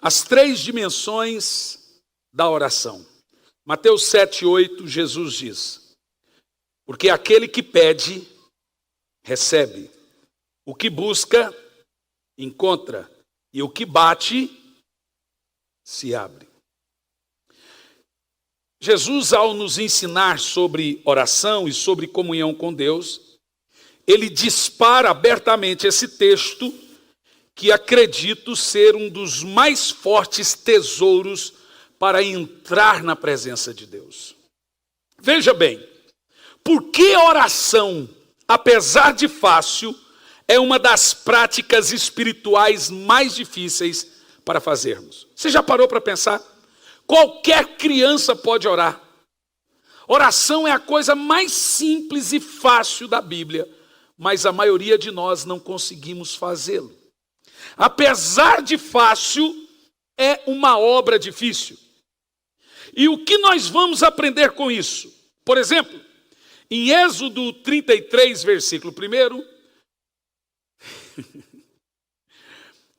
as 3 dimensões da oração. Mateus 7:8, Jesus diz: porque aquele que pede, recebe. O que busca, encontra. E o que bate, se abre. Jesus, ao nos ensinar sobre oração e sobre comunhão com Deus, ele dispara abertamente esse texto que acredito ser um dos mais fortes tesouros para entrar na presença de Deus. Veja bem, por que a oração, apesar de fácil, é uma das práticas espirituais mais difíceis para fazermos? Você já parou para pensar? Qualquer criança pode orar. Oração é a coisa mais simples e fácil da Bíblia, mas a maioria de nós não conseguimos fazê-lo. Apesar de fácil, é uma obra difícil. E o que nós vamos aprender com isso? Por exemplo, em Êxodo 33, versículo 1,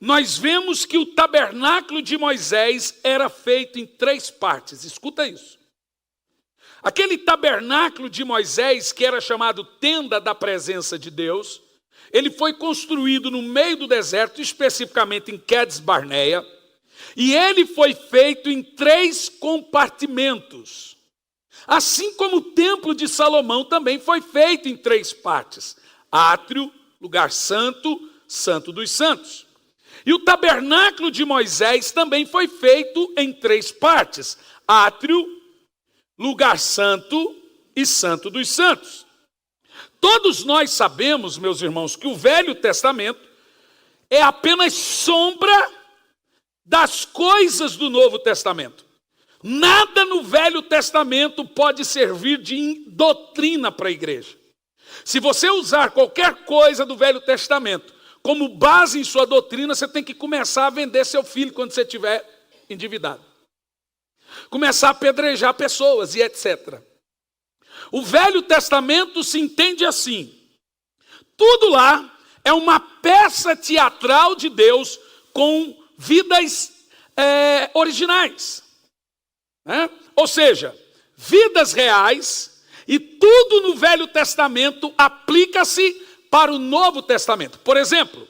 nós vemos que o tabernáculo de Moisés era feito em 3 partes. Escuta isso. Aquele tabernáculo de Moisés, que era chamado tenda da presença de Deus, ele foi construído no meio do deserto, especificamente em Quedes Barneia, e ele foi feito em 3 compartimentos. Assim como o templo de Salomão também foi feito em 3 partes: átrio, lugar santo, santo dos santos. E o tabernáculo de Moisés também foi feito em 3 partes: átrio, lugar santo e santo dos santos. Todos nós sabemos, meus irmãos, que o Velho Testamento é apenas sombra das coisas do Novo Testamento. Nada no Velho Testamento pode servir de doutrina para a igreja. Se você usar qualquer coisa do Velho Testamento como base em sua doutrina, você tem que começar a vender seu filho quando você estiver endividado. Começar a apedrejar pessoas e etc. O Velho Testamento se entende assim: tudo lá é uma peça teatral de Deus com vidas originais. Ou seja, vidas reais, e tudo no Velho Testamento aplica-se para o Novo Testamento. Por exemplo,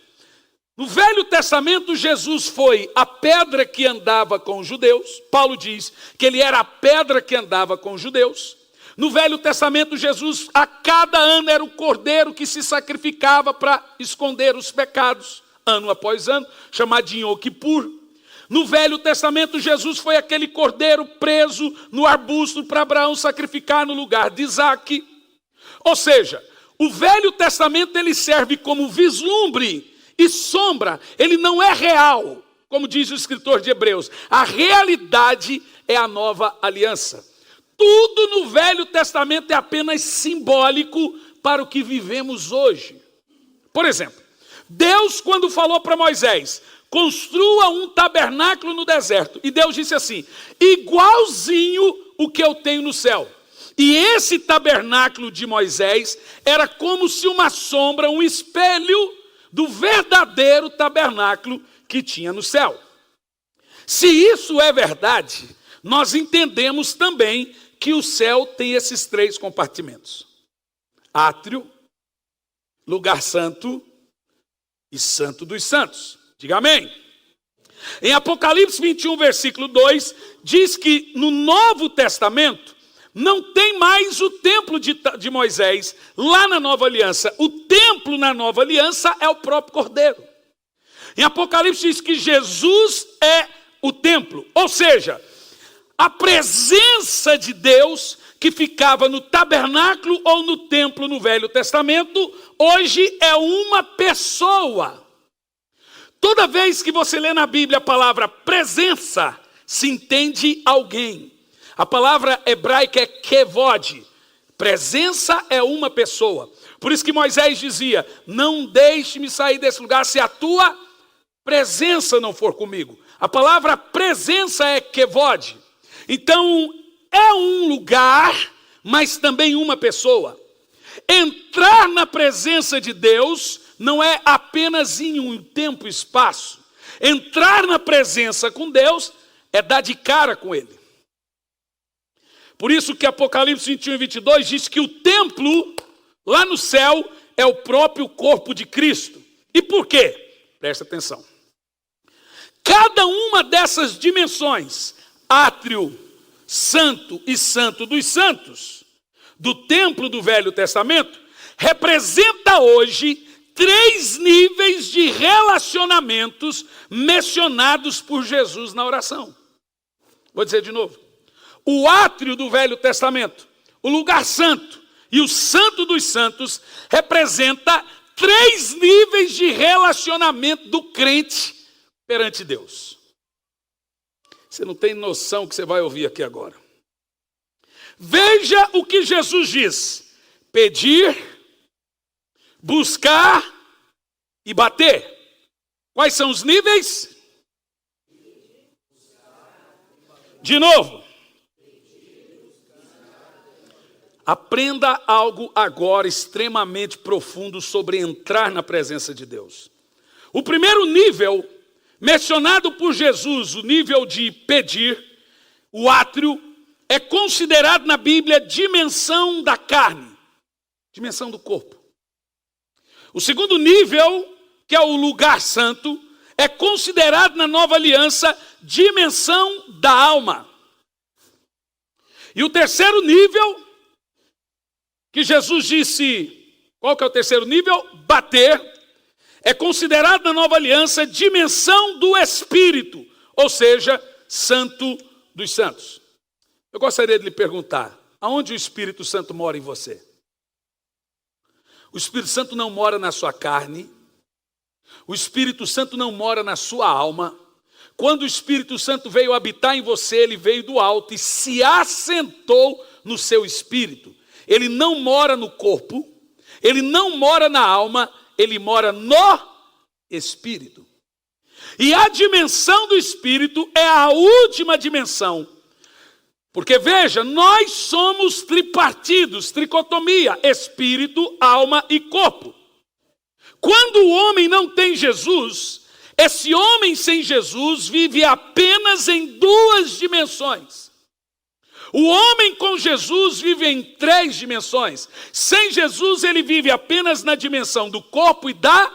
no Velho Testamento, Jesus foi a pedra que andava com os judeus. Paulo diz que ele era a pedra que andava com os judeus. No Velho Testamento, Jesus, a cada ano, era o cordeiro que se sacrificava para esconder os pecados, ano após ano, chamado de Yom Kippur. No Velho Testamento, Jesus foi aquele cordeiro preso no arbusto para Abraão sacrificar no lugar de Isaque. Ou seja, o Velho Testamento ele serve como vislumbre e sombra, ele não é real, como diz o escritor de Hebreus. A realidade é a nova aliança. Tudo no Velho Testamento é apenas simbólico para o que vivemos hoje. Por exemplo, Deus, quando falou para Moisés: construa um tabernáculo no deserto, e Deus disse assim: igualzinho o que eu tenho no céu. E esse tabernáculo de Moisés era como se uma sombra, um espelho do verdadeiro tabernáculo que tinha no céu. Se isso é verdade, nós entendemos também que o céu tem esses 3 compartimentos: átrio, lugar santo e santo dos santos. Diga amém. Em Apocalipse 21, versículo 2, diz que no Novo Testamento não tem mais o templo de Moisés lá na Nova Aliança. O templo na Nova Aliança é o próprio Cordeiro. Em Apocalipse diz que Jesus é o templo, ou seja, a presença de Deus que ficava no tabernáculo ou no templo no Velho Testamento, hoje é uma pessoa. Toda vez que você lê na Bíblia a palavra presença, se entende alguém. A palavra hebraica é kevod. Presença é uma pessoa. Por isso que Moisés dizia: não deixe-me sair desse lugar se a tua presença não for comigo. A palavra presença é kevod. Então, é um lugar, mas também uma pessoa. Entrar na presença de Deus não é apenas em um tempo e espaço. Entrar na presença com Deus é dar de cara com Ele. Por isso que Apocalipse 21 e 22 diz que o templo lá no céu é o próprio corpo de Cristo. E por quê? Presta atenção. Cada uma dessas dimensões, átrio, santo e santo dos santos, do templo do Velho Testamento, representa hoje 3 níveis de relacionamentos mencionados por Jesus na oração. Vou dizer de novo. O átrio do Velho Testamento, o lugar santo e o santo dos santos representa 3 níveis de relacionamento do crente perante Deus. Você não tem noção do que você vai ouvir aqui agora. Veja o que Jesus diz: pedir, buscar e bater. Quais são os níveis? De novo. Aprenda algo agora extremamente profundo sobre entrar na presença de Deus. O primeiro nível, mencionado por Jesus, o nível de pedir, o átrio, é considerado na Bíblia dimensão da carne, dimensão do corpo. O segundo nível, que é o lugar santo, é considerado na Nova Aliança dimensão da alma. E o terceiro nível, que Jesus disse, qual que é o terceiro nível? Bater, é considerado na Nova Aliança dimensão do Espírito, ou seja, santo dos santos. Eu gostaria de lhe perguntar, aonde o Espírito Santo mora em você? O Espírito Santo não mora na sua carne, o Espírito Santo não mora na sua alma. Quando o Espírito Santo veio habitar em você, ele veio do alto e se assentou no seu espírito. Ele não mora no corpo, ele não mora na alma, ele mora no espírito. E a dimensão do espírito é a última dimensão. Porque veja, nós somos tripartidos, tricotomia, espírito, alma e corpo. Quando o homem não tem Jesus, esse homem sem Jesus vive apenas em 2 dimensões. O homem com Jesus vive em 3 dimensões. Sem Jesus ele vive apenas na dimensão do corpo e da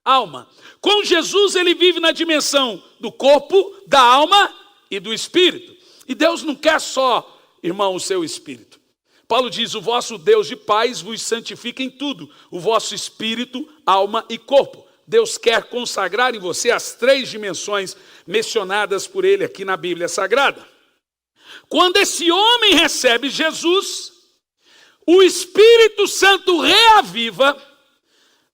alma. Com Jesus ele vive na dimensão do corpo, da alma e do espírito. E Deus não quer só, irmão, o seu espírito. Paulo diz, o vosso Deus de paz vos santifica em tudo. O vosso espírito, alma e corpo. Deus quer consagrar em você as 3 dimensões mencionadas por ele aqui na Bíblia Sagrada. Quando esse homem recebe Jesus, o Espírito Santo reaviva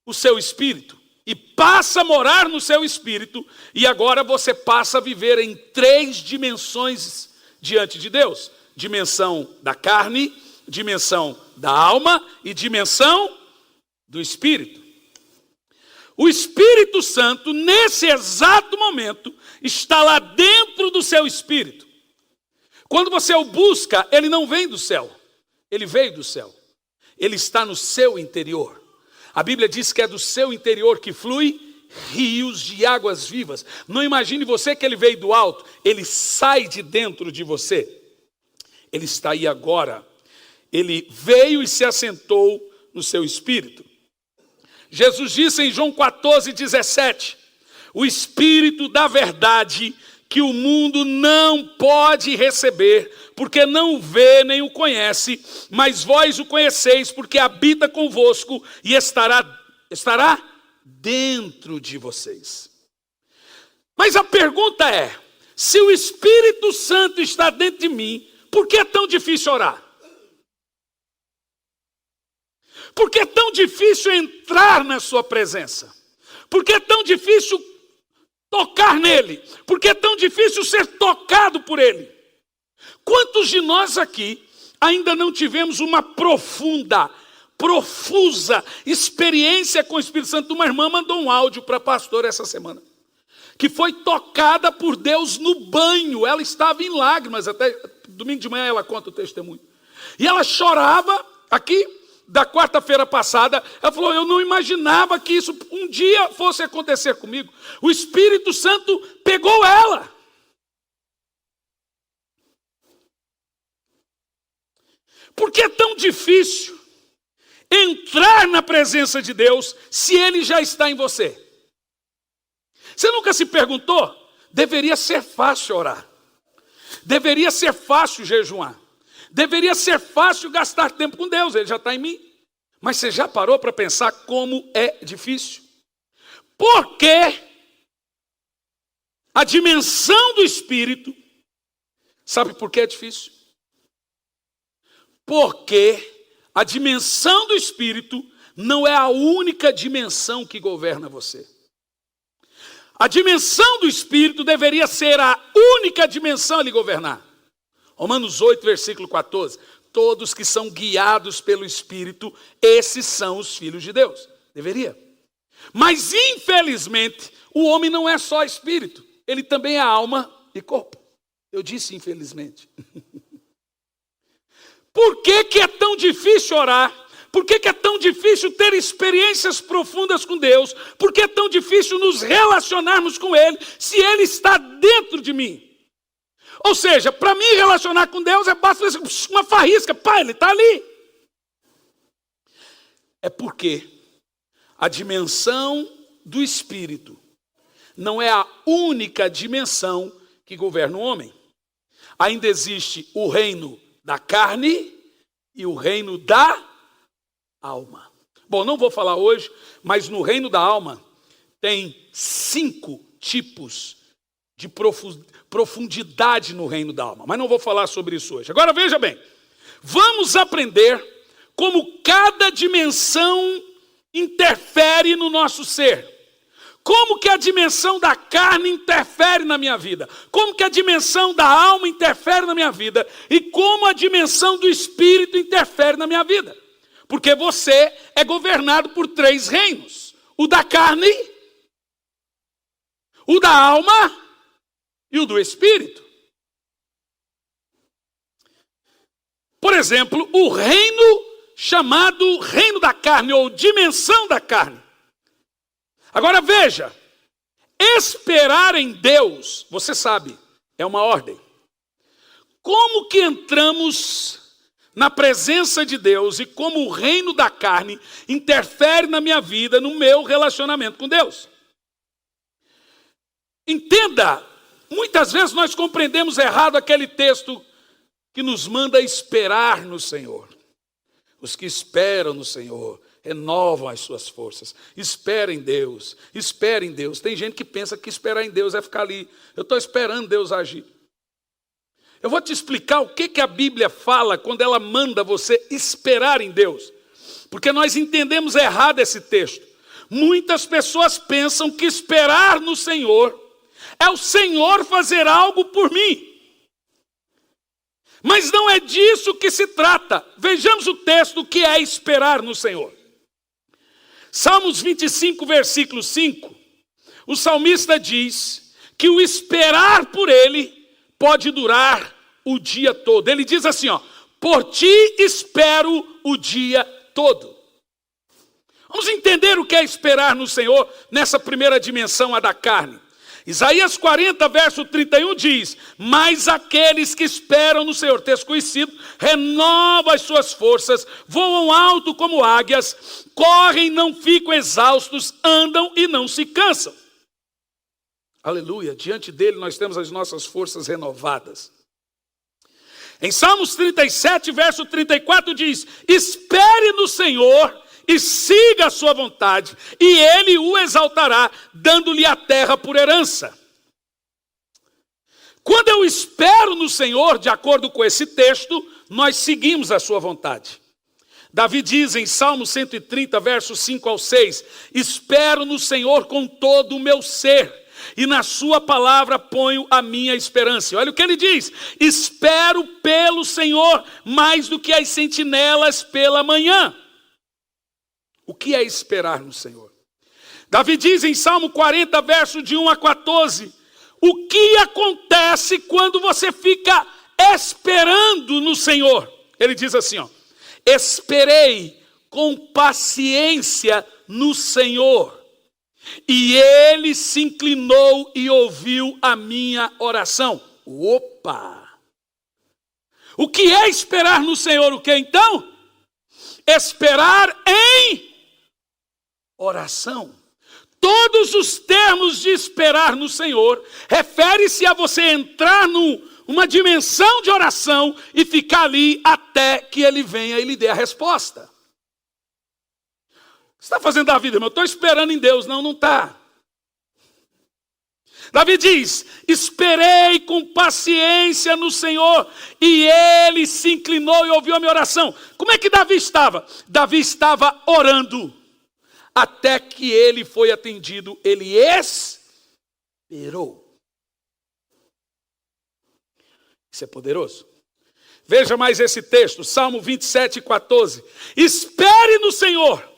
o seu espírito e passa a morar no seu espírito, e agora você passa a viver em 3 dimensões diante de Deus: dimensão da carne, dimensão da alma e dimensão do espírito. O Espírito Santo, nesse exato momento, está lá dentro do seu espírito. Quando você o busca, ele não vem do céu, ele veio do céu. Ele está no seu interior. A Bíblia diz que é do seu interior que flui rios de águas vivas. Não imagine você que ele veio do alto, ele sai de dentro de você. Ele está aí agora. Ele veio e se assentou no seu espírito. Jesus disse em João 14:17, o Espírito da verdade que o mundo não pode receber, porque não o vê nem o conhece, mas vós o conheceis, porque habita convosco e estará dentro de vocês. Mas a pergunta é, se o Espírito Santo está dentro de mim, por que é tão difícil orar? Por que é tão difícil entrar na sua presença? Por que é tão difícil tocar nele? Por que é tão difícil ser tocado por ele? Quantos de nós aqui ainda não tivemos uma profusa experiência com o Espírito Santo? Uma irmã mandou um áudio para a pastora essa semana, que foi tocada por Deus no banho. Ela estava em lágrimas, até domingo de manhã ela conta o testemunho. E ela chorava aqui, da quarta-feira passada, ela falou, eu não imaginava que isso um dia fosse acontecer comigo. O Espírito Santo pegou ela. Por que é tão difícil entrar na presença de Deus se Ele já está em você? Você nunca se perguntou? Deveria ser fácil orar. Deveria ser fácil jejuar. Deveria ser fácil gastar tempo com Deus, Ele já está em mim. Mas você já parou para pensar como é difícil? Porque a dimensão do Espírito, sabe por que é difícil? Porque a dimensão do Espírito não é a única dimensão que governa você. A dimensão do Espírito deveria ser a única dimensão a lhe governar. Romanos 8, versículo 14. Todos que são guiados pelo Espírito, esses são os filhos de Deus. Deveria. Mas, infelizmente, o homem não é só espírito. Ele também é alma e corpo. Eu disse infelizmente. Por que é tão difícil orar? Por que é tão difícil ter experiências profundas com Deus? Por que é tão difícil nos relacionarmos com Ele, se Ele está dentro de mim? Ou seja, para mim relacionar com Deus basta uma faísca. Pai, Ele está ali. É porque a dimensão do Espírito não é a única dimensão que governa o homem. Ainda existe o reino da carne e o reino da alma. Bom, não vou falar hoje, mas no reino da alma tem 5 tipos de profundidade no reino da alma. Mas não vou falar sobre isso hoje. Agora veja bem, vamos aprender como cada dimensão interfere no nosso ser. Como que a dimensão da carne interfere na minha vida? Como que a dimensão da alma interfere na minha vida? E como a dimensão do Espírito interfere na minha vida? Porque você é governado por 3 reinos. O da carne, o da alma e o do Espírito. Por exemplo, o reino chamado reino da carne ou dimensão da carne. Agora veja, esperar em Deus, você sabe, é uma ordem. Como que entramos na presença de Deus e como o reino da carne interfere na minha vida, no meu relacionamento com Deus? Entenda, muitas vezes nós compreendemos errado aquele texto que nos manda esperar no Senhor. Os que esperam no Senhor renovam as suas forças. Espera em Deus, espera em Deus. Tem gente que pensa que esperar em Deus é ficar ali. Eu estou esperando Deus agir. Eu vou te explicar o que a Bíblia fala quando ela manda você esperar em Deus. Porque nós entendemos errado esse texto. Muitas pessoas pensam que esperar no Senhor é o Senhor fazer algo por mim. Mas não é disso que se trata. Vejamos o texto que é esperar no Senhor. Salmos 25, versículo 5. O salmista diz que o esperar por Ele pode durar o dia todo. Ele diz assim, por ti espero o dia todo. Vamos entender o que é esperar no Senhor nessa primeira dimensão, a da carne. Isaías 40, verso 31 diz, mas aqueles que esperam no Senhor, texto conhecido, renovam as suas forças, voam alto como águias, correm e não ficam exaustos, andam e não se cansam. Aleluia, diante dele nós temos as nossas forças renovadas. Em Salmos 37, verso 34 diz, espere no Senhor e siga a sua vontade, e Ele o exaltará, dando-lhe a terra por herança. Quando eu espero no Senhor, de acordo com esse texto, nós seguimos a sua vontade. Davi diz em Salmo 130, versos 5 ao 6, espero no Senhor com todo o meu ser, e na sua palavra ponho a minha esperança. Olha o que ele diz, espero pelo Senhor mais do que as sentinelas pela manhã. O que é esperar no Senhor? Davi diz em Salmo 40, verso de 1 a 14, o que acontece quando você fica esperando no Senhor? Ele diz assim, esperei com paciência no Senhor, e ele se inclinou e ouviu a minha oração. Opa! O que é esperar no Senhor? O que então? Esperar em oração. Todos os termos de esperar no Senhor refere-se a você entrar numa dimensão de oração e ficar ali até que ele venha e lhe dê a resposta. Você está fazendo da vida, irmão? Eu estou esperando em Deus. Não, não está. Davi diz, esperei com paciência no Senhor, e ele se inclinou e ouviu a minha oração. Como é que Davi estava? Davi estava orando, até que ele foi atendido. Ele esperou. Isso é poderoso. Veja mais esse texto, Salmo 27:14. Espere no Senhor.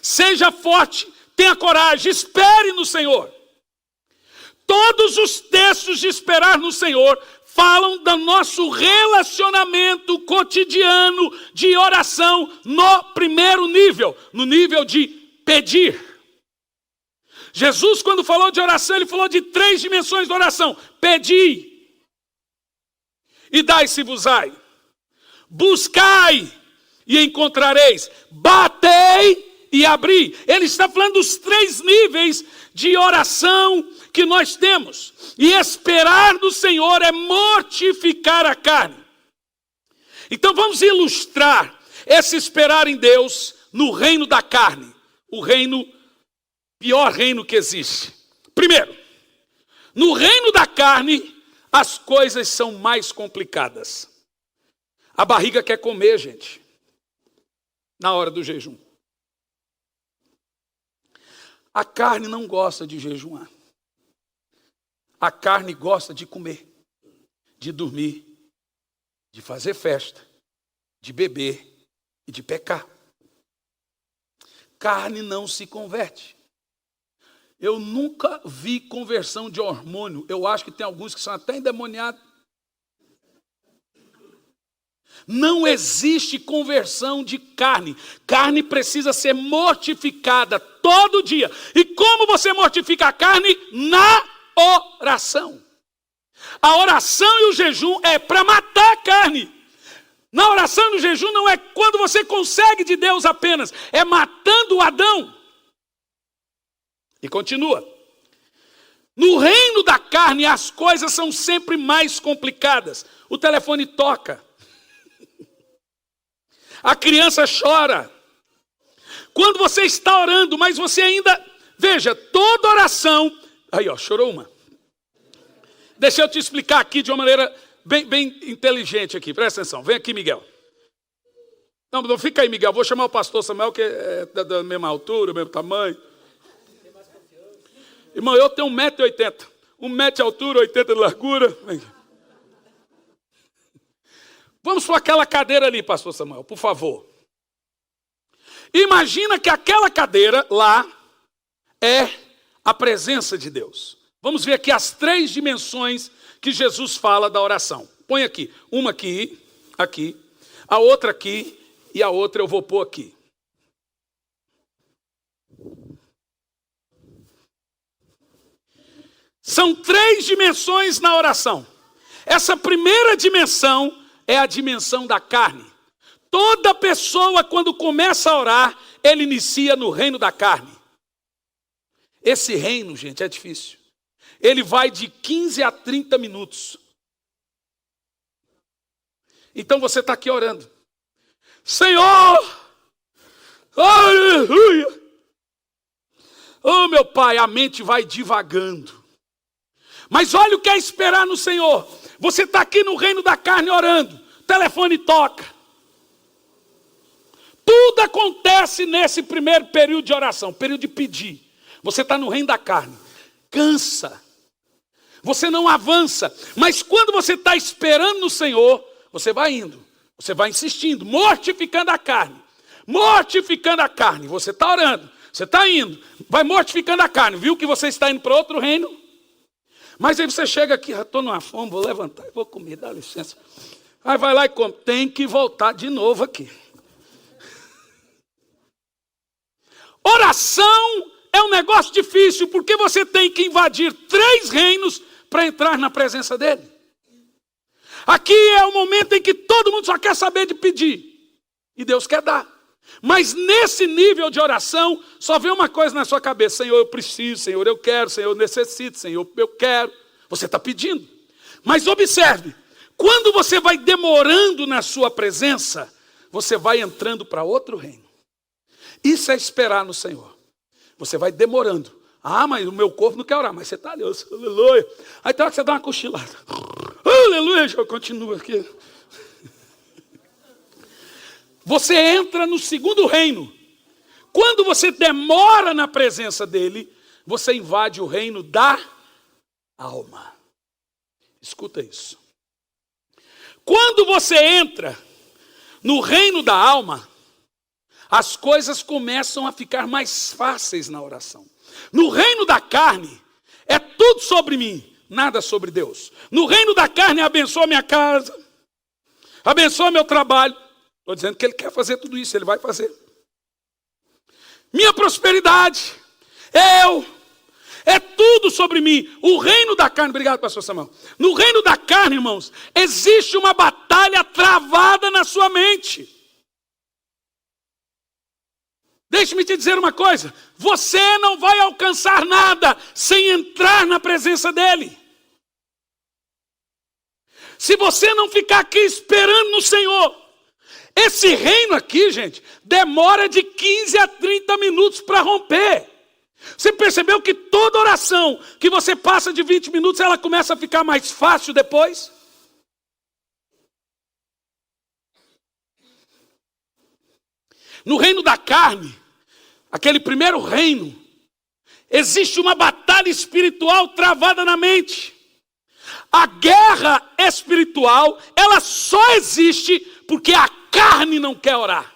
Seja forte, tenha coragem, espere no Senhor. Todos os textos de esperar no Senhor falam do nosso relacionamento cotidiano de oração no primeiro nível, no nível de pedir. Jesus, quando falou de oração, ele falou de 3 dimensões de oração. Pedi, e dai-se-vos-ai. Buscai, e encontrareis. Batei, e abri. Ele está falando dos 3 níveis de oração que nós temos. E esperar no Senhor é mortificar a carne. Então vamos ilustrar esse esperar em Deus no reino da carne. O reino, pior reino que existe. Primeiro, no reino da carne, as coisas são mais complicadas. A barriga quer comer, gente, na hora do jejum. A carne não gosta de jejuar. A carne gosta de comer, de dormir, de fazer festa, de beber e de pecar. Carne não se converte. Eu nunca vi conversão de hormônio. Eu acho que tem alguns que são até endemoniados. Não existe conversão de carne. Carne precisa ser mortificada todo dia. E como você mortifica a carne? Na oração. A oração e o jejum é para matar a carne. Na oração e no jejum não é quando você consegue de Deus apenas. É matando o Adão. E continua. No reino da carne as coisas são sempre mais complicadas. O telefone toca. A criança chora. Quando você está orando, mas você ainda... Veja, toda oração... Aí, ó, chorou uma. Deixa eu te explicar aqui de uma maneira bem inteligente aqui. Presta atenção. Vem aqui, Miguel. Não, fica aí, Miguel. Vou chamar o pastor Samuel, que é da mesma altura, mesmo tamanho. Irmão, eu tenho 1,80 m. 1 metro de altura, 80 de largura. Vem. Vamos para aquela cadeira ali, pastor Samuel, por favor. Imagina que aquela cadeira lá é a presença de Deus. Vamos ver aqui as 3 dimensões que Jesus fala da oração. Põe aqui, uma aqui, aqui, a outra aqui e a outra eu vou pôr aqui. São 3 dimensões na oração. Essa primeira dimensão é a dimensão da carne. Toda pessoa, quando começa a orar, ele inicia no reino da carne. Esse reino, gente, é difícil. Ele vai de 15 a 30 minutos. Então você está aqui orando. Senhor! Aleluia! Oh, meu Pai, a mente vai divagando. Mas olha o que é esperar no Senhor. Você está aqui no reino da carne orando. O telefone toca. Tudo acontece nesse primeiro período de oração, período de pedir. Você está no reino da carne. Cansa. Você não avança. Mas quando você está esperando no Senhor, você vai indo. Você vai insistindo, mortificando a carne. Mortificando a carne. Você está orando. Você está indo. Vai mortificando a carne. Viu que você está indo para outro reino? Mas aí você chega aqui, estou numa fome, vou levantar e vou comer, dá licença. Aí vai lá e come. Tem que voltar de novo aqui. Oração é um negócio difícil, porque você tem que invadir 3 reinos para entrar na presença dele. Aqui é o momento em que todo mundo só quer saber de pedir. E Deus quer dar. Mas nesse nível de oração, só vem uma coisa na sua cabeça: Senhor, eu preciso, Senhor, eu quero, Senhor, eu necessito, Senhor, eu quero. Você está pedindo. Mas observe, quando você vai demorando na sua presença, você vai entrando para outro reino. Isso é esperar no Senhor. Você vai demorando. Ah, mas o meu corpo não quer orar, mas você está ali, aleluia. Aí tem hora que você dá uma cochilada. Aleluia, já continua aqui. Você entra no segundo reino. Quando você demora na presença dele, você invade o reino da alma. Escuta isso. Quando você entra no reino da alma, as coisas começam a ficar mais fáceis na oração. No reino da carne, é tudo sobre mim, nada sobre Deus. No reino da carne, abençoa minha casa, abençoa meu trabalho. Estou dizendo que ele quer fazer tudo isso, ele vai fazer. Minha prosperidade, é tudo sobre mim. O reino da carne, obrigado, pastor Samuel. No reino da carne, irmãos, existe uma batalha travada na sua mente. Deixe-me te dizer uma coisa: você não vai alcançar nada sem entrar na presença dele. Se você não ficar aqui esperando no Senhor, esse reino aqui, gente, demora de 15 a 30 minutos para romper. Você percebeu que toda oração que você passa de 20 minutos, ela começa a ficar mais fácil depois? No reino da carne, aquele primeiro reino, existe uma batalha espiritual travada na mente. A guerra espiritual, ela só existe porque a carne não quer orar.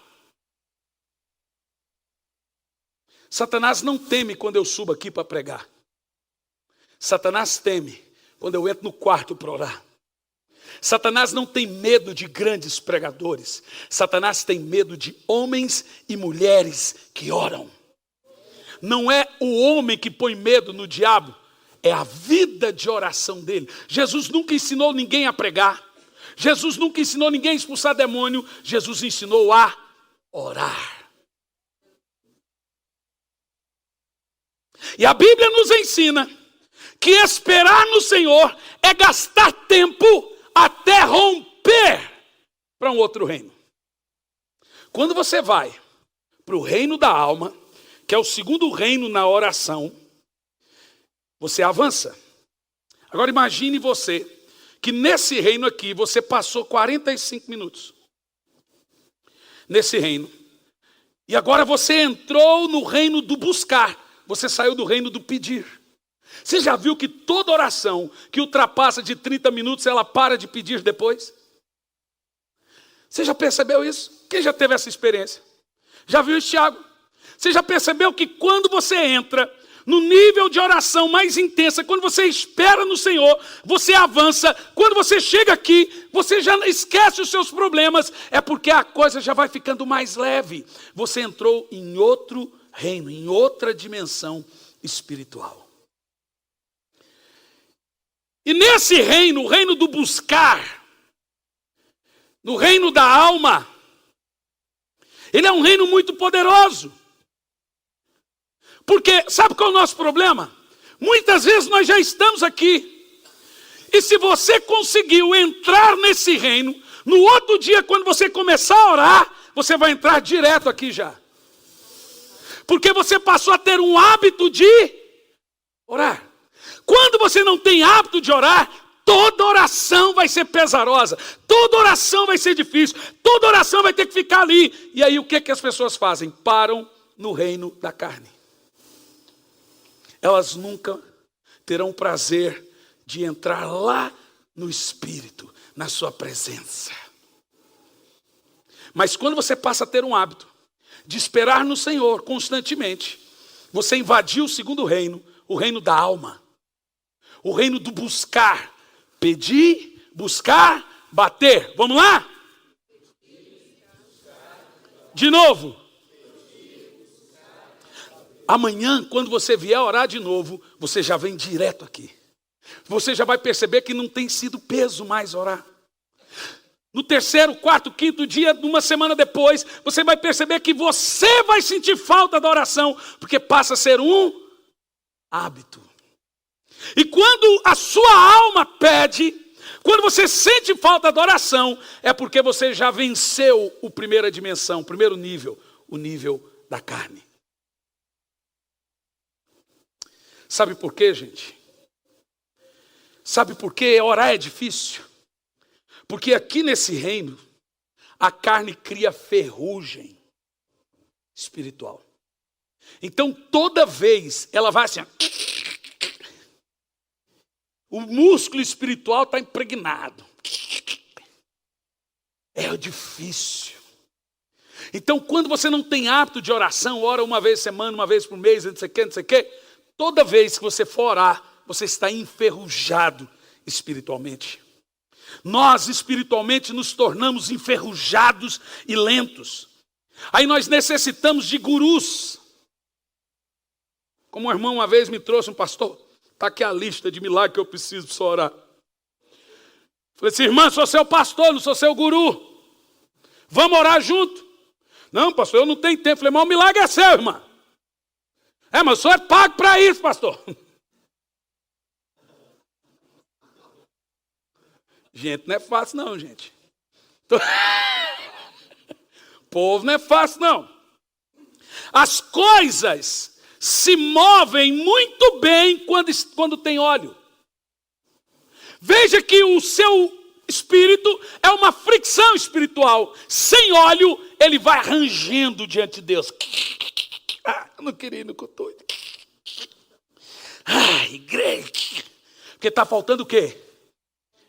Satanás não teme quando eu subo aqui para pregar. Satanás teme quando eu entro no quarto para orar. Satanás não tem medo de grandes pregadores. Satanás tem medo de homens e mulheres que oram. Não é o homem que põe medo no diabo, é a vida de oração dele. Jesus nunca ensinou ninguém a pregar. Jesus nunca ensinou ninguém a expulsar demônio. Jesus ensinou a orar. E a Bíblia nos ensina que esperar no Senhor é gastar tempo até romper para um outro reino. Quando você vai para o reino da alma, que é o segundo reino na oração, você avança. Agora imagine você que nesse reino aqui você passou 45 minutos. Nesse reino. E agora você entrou no reino do buscar. Você saiu do reino do pedir. Você já viu que toda oração que ultrapassa de 30 minutos, ela para de pedir depois? Você já percebeu isso? Quem já teve essa experiência? Já viu isso, Tiago? Você já percebeu que quando você entra no nível de oração mais intensa, quando você espera no Senhor, você avança. Quando você chega aqui, você já esquece os seus problemas. É porque a coisa já vai ficando mais leve. Você entrou em outro reino, em outra dimensão espiritual. E nesse reino, o reino do buscar, no reino da alma, ele é um reino muito poderoso. Porque, sabe qual é o nosso problema? Muitas vezes nós já estamos aqui. E se você conseguiu entrar nesse reino, no outro dia, quando você começar a orar, você vai entrar direto aqui já. Porque você passou a ter um hábito de orar. Quando você não tem hábito de orar, toda oração vai ser pesarosa, toda oração vai ser difícil, toda oração vai ter que ficar ali. E aí o que as pessoas fazem? Param no reino da carne. Elas nunca terão prazer de entrar lá no Espírito, na sua presença. Mas quando você passa a ter um hábito de esperar no Senhor constantemente, você invadiu o segundo reino, o reino da alma. O reino do buscar, pedir, buscar, bater. Vamos lá? De novo. Amanhã, quando você vier orar de novo, você já vem direto aqui. Você já vai perceber que não tem sido peso mais orar. No terceiro, quarto, quinto dia, uma semana depois, você vai perceber que você vai sentir falta da oração, porque passa a ser um hábito. E quando a sua alma pede, quando você sente falta da oração, é porque você já venceu a primeira dimensão, o primeiro nível, o nível da carne. Sabe por quê, gente? Sabe por que orar é difícil? Porque aqui nesse reino, a carne cria ferrugem espiritual. Então, toda vez, ela vai assim, o músculo espiritual está impregnado. É difícil. Então, quando você não tem hábito de oração, ora uma vez por semana, uma vez por mês, não sei o quê, toda vez que você for orar, você está enferrujado espiritualmente. Nós espiritualmente nos tornamos enferrujados e lentos. Aí nós necessitamos de gurus. Como um irmão uma vez me trouxe, um pastor, está aqui a lista de milagres que eu preciso para orar. Falei assim, irmã, sou seu pastor, não sou seu guru. Vamos orar junto? Não, pastor, eu não tenho tempo. Falei, mas o milagre é seu, irmã. Mas o senhor é pago para isso, pastor. Gente, não é fácil não, gente. Povo não é fácil não. As coisas se movem muito bem quando tem óleo. Veja que o seu espírito é uma fricção espiritual. Sem óleo, ele vai rangendo diante de Deus. Eu não queria ir no culto. Igreja. Porque está faltando o quê?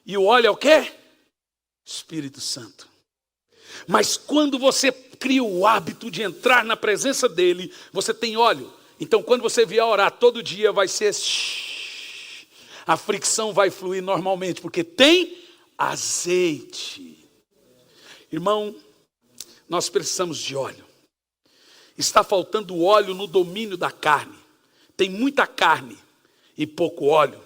E o óleo é o quê? Espírito Santo. Mas quando você cria o hábito de entrar na presença dele, você tem óleo. Então quando você vier orar todo dia, vai ser... A fricção vai fluir normalmente, porque tem azeite. Irmão, nós precisamos de óleo. Está faltando óleo no domínio da carne. Tem muita carne e pouco óleo.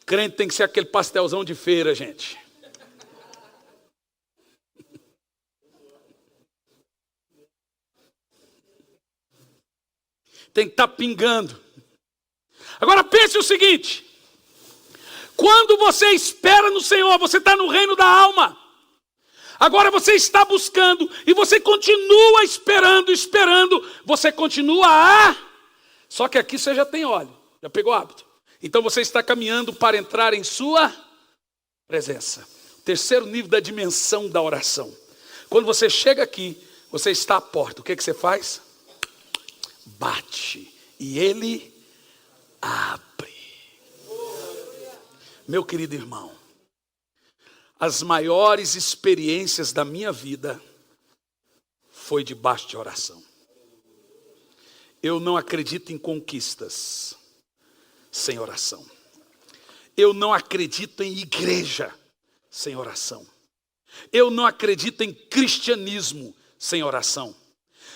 Crente tem que ser aquele pastelzão de feira, gente. Tem que estar pingando. Agora pense o seguinte. Quando você espera no Senhor, você está no reino da alma. Agora você está buscando e você continua esperando. Você continua Só que aqui você já tem óleo. Já pegou hábito. Então você está caminhando para entrar em sua presença. Terceiro nível da dimensão da oração. Quando você chega aqui, você está à porta. O que você faz? Bate. E ele abre. Meu querido irmão, as maiores experiências da minha vida foi debaixo de oração. Eu não acredito em conquistas sem oração. Eu não acredito em igreja sem oração. Eu não acredito em cristianismo sem oração.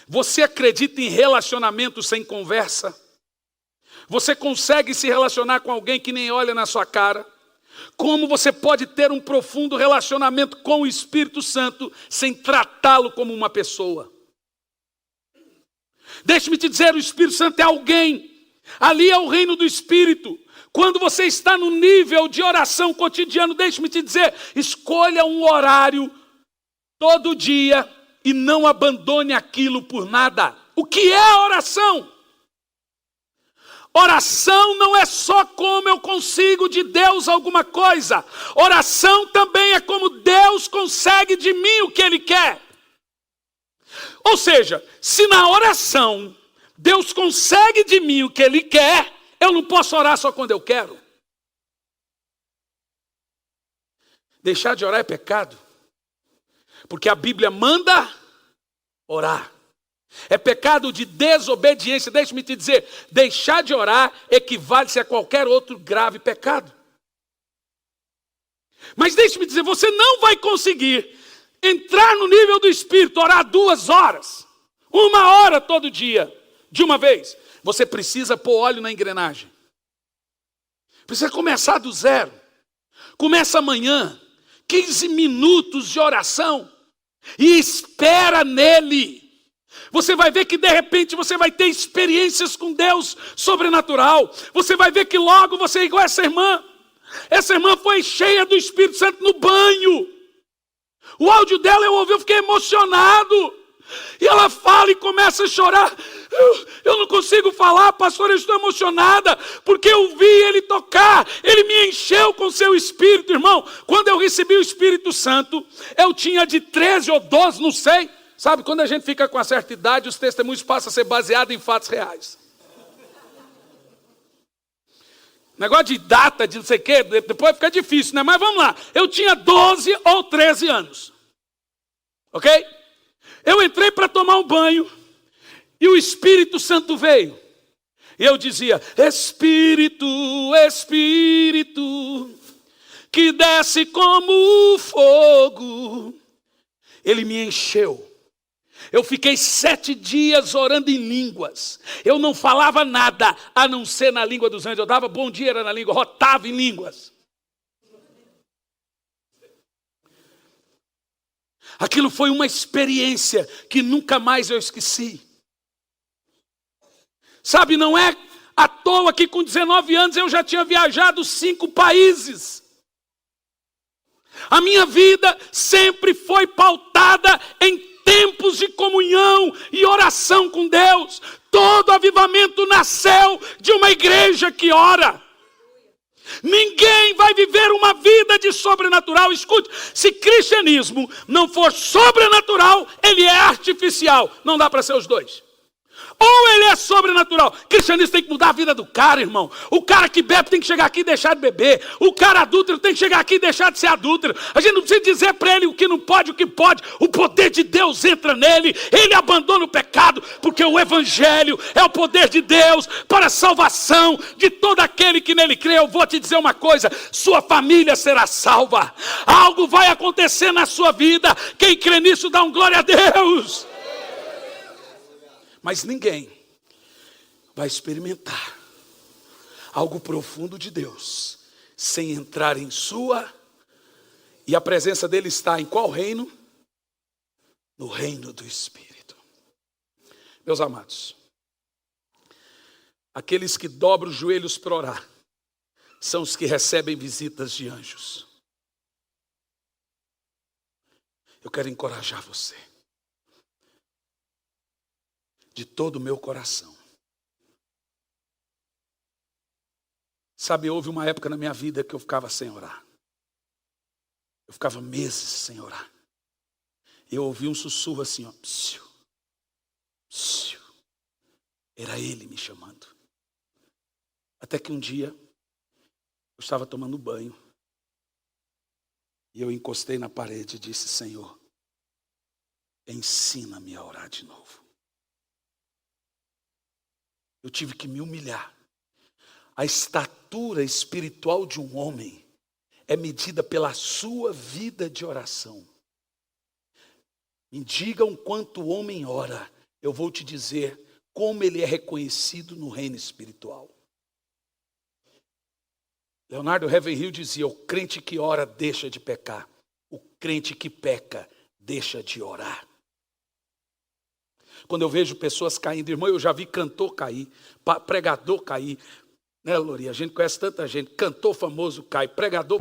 Você acredita em relacionamento sem conversa? Você consegue se relacionar com alguém que nem olha na sua cara? Como você pode ter um profundo relacionamento com o Espírito Santo sem tratá-lo como uma pessoa? Deixe-me te dizer, o Espírito Santo é alguém. Ali é o reino do Espírito. Quando você está no nível de oração cotidiano, deixe-me te dizer, escolha um horário todo dia e não abandone aquilo por nada. O que é a oração? Oração não é só como eu consigo de Deus alguma coisa. Oração também é como Deus consegue de mim o que Ele quer. Ou seja, se na oração Deus consegue de mim o que Ele quer, eu não posso orar só quando eu quero. Deixar de orar é pecado. Porque a Bíblia manda orar. É pecado de desobediência. Deixe-me te dizer, deixar de orar equivale-se a qualquer outro grave pecado. Mas deixe-me dizer, você não vai conseguir entrar no nível do Espírito, orar 2 horas, 1 hora todo dia, de uma vez. Você precisa pôr óleo na engrenagem. Precisa começar do zero. Começa amanhã, 15 minutos de oração e espera nele. Você vai ver que de repente você vai ter experiências com Deus sobrenatural. Você vai ver que logo você é igual essa irmã. Essa irmã foi cheia do Espírito Santo no banho. O áudio dela eu ouvi, eu fiquei emocionado. E ela fala e começa a chorar. Eu não consigo falar, pastor, eu estou emocionada, porque eu vi ele tocar, ele me encheu com seu Espírito, irmão. Quando eu recebi o Espírito Santo, eu tinha de 13 ou 12, não sei. Sabe, quando a gente fica com uma certa idade, os testemunhos passam a ser baseados em fatos reais. Negócio de data, de não sei o quê, depois fica difícil, né? Mas vamos lá, eu tinha 12 ou 13 anos. Ok? Eu entrei para tomar um banho e o Espírito Santo veio. E eu dizia, Espírito, Espírito, que desce como fogo. Ele me encheu. Eu fiquei 7 dias orando em línguas. Eu não falava nada, a não ser na língua dos anjos. Eu dava bom dia, era na língua, rotava em línguas. Aquilo foi uma experiência que nunca mais eu esqueci. Sabe, não é à toa que com 19 anos eu já tinha viajado 5 países. A minha vida sempre foi pautada em tempos de comunhão e oração com Deus. Todo avivamento nasceu de uma igreja que ora. Ninguém vai viver uma vida de sobrenatural. Escute, se cristianismo não for sobrenatural, ele é artificial. Não dá para ser os dois. Ou ele é sobrenatural. Cristianismo tem que mudar a vida do cara, irmão. O cara que bebe tem que chegar aqui e deixar de beber. O cara adúltero tem que chegar aqui e deixar de ser adúltero. A gente não precisa dizer para ele o que não pode, o que pode. O poder de Deus entra nele. Ele abandona o pecado, porque o evangelho é o poder de Deus para a salvação de todo aquele que nele crê. Eu vou te dizer uma coisa, sua família será salva. Algo vai acontecer na sua vida. Quem crê nisso dá um glória a Deus. Mas ninguém vai experimentar algo profundo de Deus sem entrar em sua. E a presença dele está em qual reino? No reino do Espírito. Meus amados, aqueles que dobram os joelhos para orar são os que recebem visitas de anjos. Eu quero encorajar você. De todo o meu coração. Sabe, houve uma época na minha vida que eu ficava sem orar. Eu ficava meses sem orar. Eu ouvi um sussurro assim, ó. Psiu, psiu. Era ele me chamando. Até que um dia, eu estava tomando banho. E eu encostei na parede e disse, Senhor, ensina-me a orar de novo. Eu tive que me humilhar. A estatura espiritual de um homem é medida pela sua vida de oração. Me digam quanto o homem ora, eu vou te dizer como ele é reconhecido no reino espiritual. Leonardo Ravenhill dizia, o crente que ora deixa de pecar. O crente que peca deixa de orar. Quando eu vejo pessoas caindo, irmão, eu já vi cantor cair, pregador cair, né, Lori? A gente conhece tanta gente, cantor famoso cai, pregador.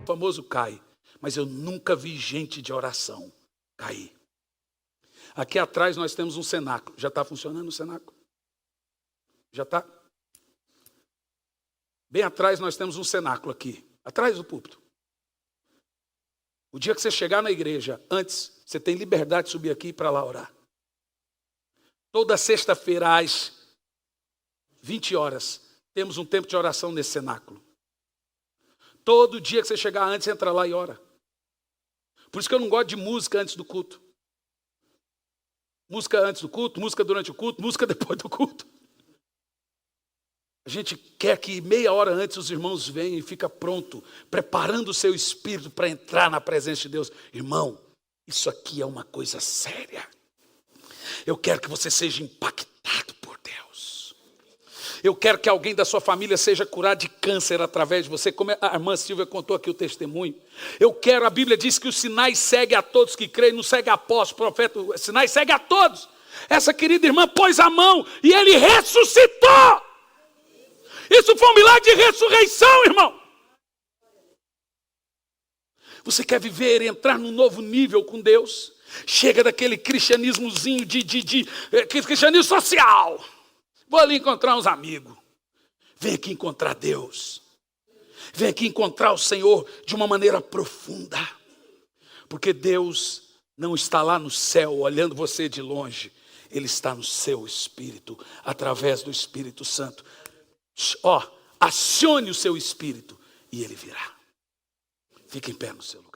famoso cai. Mas eu nunca vi gente de oração cair. Aqui atrás nós temos um cenáculo. Já está funcionando o cenáculo? Já está? Bem atrás nós temos um cenáculo aqui. Atrás do púlpito. O dia que você chegar na igreja, antes, você tem liberdade de subir aqui para lá orar. Toda sexta-feira às 20 horas, temos um tempo de oração nesse cenáculo. Todo dia que você chegar antes, entra lá e ora. Por isso que eu não gosto de música antes do culto. Música antes do culto, música durante o culto, música depois do culto. A gente quer que meia hora antes os irmãos venham e fiquem pronto, preparando o seu espírito para entrar na presença de Deus. Irmão, isso aqui é uma coisa séria. Eu quero que você seja impactado por Deus. Eu quero que alguém da sua família seja curado de câncer através de você, como a irmã Silvia contou aqui o testemunho. A Bíblia diz que os sinais seguem a todos que creem, não segue a apóstolo, profeta, os sinais seguem a todos. Essa querida irmã pôs a mão e ele ressuscitou. Isso foi um milagre de ressurreição, irmão. Você quer viver e entrar num novo nível com Deus? Chega daquele cristianismozinho cristianismo social. Vou ali encontrar uns amigos. Vem aqui encontrar Deus. Vem aqui encontrar o Senhor de uma maneira profunda. Porque Deus não está lá no céu olhando você de longe. Ele está no seu espírito, através do Espírito Santo. Acione o seu espírito e ele virá. Fique em pé no seu lugar.